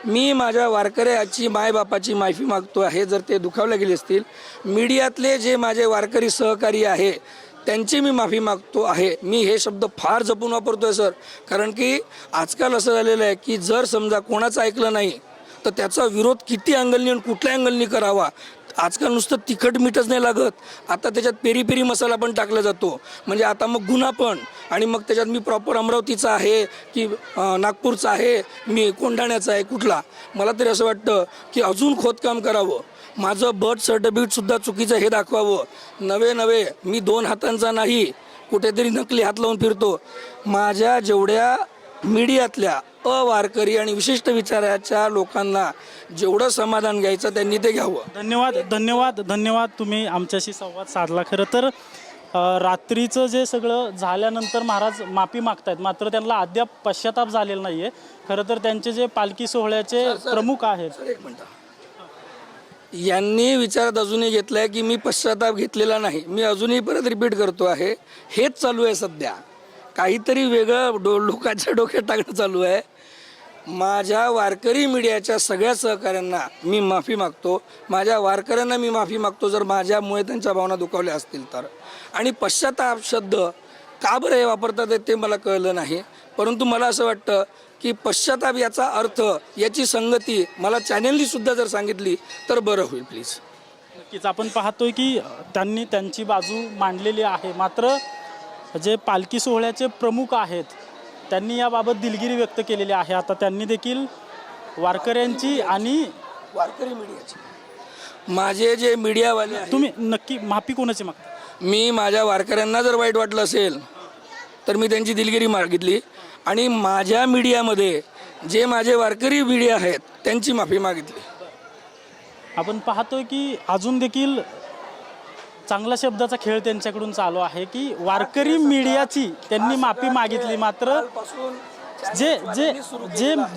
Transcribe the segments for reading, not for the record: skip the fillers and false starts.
मी माझ्या वारकऱ्याची मायबापाची माफी मागतो आहे जर ते दुखावले गेले असतील. मीडियातले जे माझे वारकरी सहकारी आहे त्यांची मी माफी मागतो आहे. मी हे शब्द फार जपून वापरतो आहे सर, कारण की आजकाल असं झालेलं आहे की जर समजा कोणाचं ऐकलं नाही तर त्याचा विरोध किती अँगलनी आणि कुठल्या अँगलनी करावा. आजकाल नुसतं तिखट मीठच नाही लागत, आता त्याच्यात पेरी पेरी मसाला पण टाकला जातो. म्हणजे आता मग गुन्हा पण, आणि मग त्याच्यात मी प्रॉपर अमरावतीचा आहे की नागपूरचा आहे, मी कोंढाण्याचा आहे कुठला. मला तरी असं वाटतं की अजून खोदकाम करावं. माझं बर्थ सर्टिफिकेटसुद्धा चुकीचं हे दाखवावं. नवे मी 2 हातांचा नाही, कुठेतरी नकली हात लावून फिरतो. माझ्या जेवढ्या मीडियातल्या अवारकरी आणि विशिष्ट विचाराच्या लोकांना जेवढं समाधान घ्यायचं त्यांनी ते घ्यावं. धन्यवाद तुम्ही आमच्याशी संवाद साधला. खरं तर रात्रीचं जे सगळं झाल्यानंतर महाराज माफी मागतायत, मात्र त्यांना अद्याप पश्चाताप झालेला नाही आहे. खरं तर त्यांचे जे पालखी सोहळ्याचे प्रमुख आहेत, सर एक मिनटं, यांनी विचारात अजूनही घेतलं आहे की मी पश्चाताप घेतलेला नाही. मी अजूनही परत रिपीट करतो आहे, हेच चालू आहे सध्या. काहीतरी वेगळं लोकांच्या डोक्यात टाकणं चालू आहे. माझ्या वारकरी मीडियाच्या सगळ्या सहकाऱ्यांना मी माफी मागतो. माझ्या वारकऱ्यांना मी माफी मागतो जर माझ्यामुळे त्यांच्या भावना दुखावल्या असतील तर. आणि पश्चाताप शब्द का बरं हे वापरतात ते मला कळलं नाही. परंतु मला असं वाटतं की पश्चाताप याचा अर्थ, याची संगती मला चॅनेलनी सुद्धा जर सांगितली तर बरं होईल प्लीज. नक्कीच आपण पाहतोय की त्यांनी त्यांची बाजू मांडलेली आहे. मात्र जे पालखी सोहळ्याचे प्रमुख आहेत त्यांनी याबाबत दिलगिरी व्यक्त केलेली आहे. आता त्यांनी देखील वारकऱ्यांची आणि वारकरी मीडियाची, माझे जे मीडियावाले आहेत, तुम्ही नक्की माफी कोणाची मागता? मी माझ्या वारकऱ्यांना जर वाईट वाटलं असेल तर मी त्यांची दिलगिरी मागितली, आणि माझ्या मीडियामध्ये जे माझे वारकरी मीडिया आहेत त्यांची माफी मागितली. आपण पाहतोय की अजून देखील चांगला शब्दाचा खेळ त्यांच्याकडून चालू आहे की वारकरी मीडियाची त्यांनी माफी मागितली, मात्र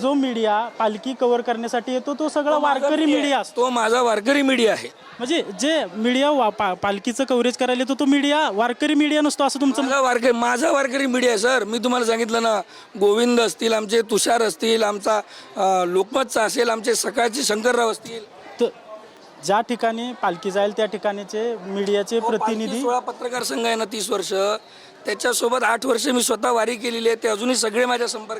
जो मीडिया पालखी कव्हर करण्यासाठी येतो तो सगळा वारकरी मीडिया असतो. तो माझा वारकरी मीडिया आहे. म्हणजे जे मीडिया पालखीचं कव्हरेज करायला येतो तो मीडिया वारकरी मीडिया नसतो असं तुमचं? माझा वारकरी मीडिया आहे सर. मी तुम्हाला सांगितलं ना, गोविंद असतील, आमचे तुषार असतील, आमचा लोकमतचा असेल, आमचे सकाळचे शंकरराव असतील, तर ज्या ठिकाणी पालखी जाईल त्या ठिकाणीचे मीडियाचे प्रतिनिधी. 16 पत्रकार संघ आहे ना, 30 वर्ष, त्याच्यासोबत 8 वर्ष मी स्वतः वारी केलेली आहे. ते अजूनही सगळे माझ्या संपर्कात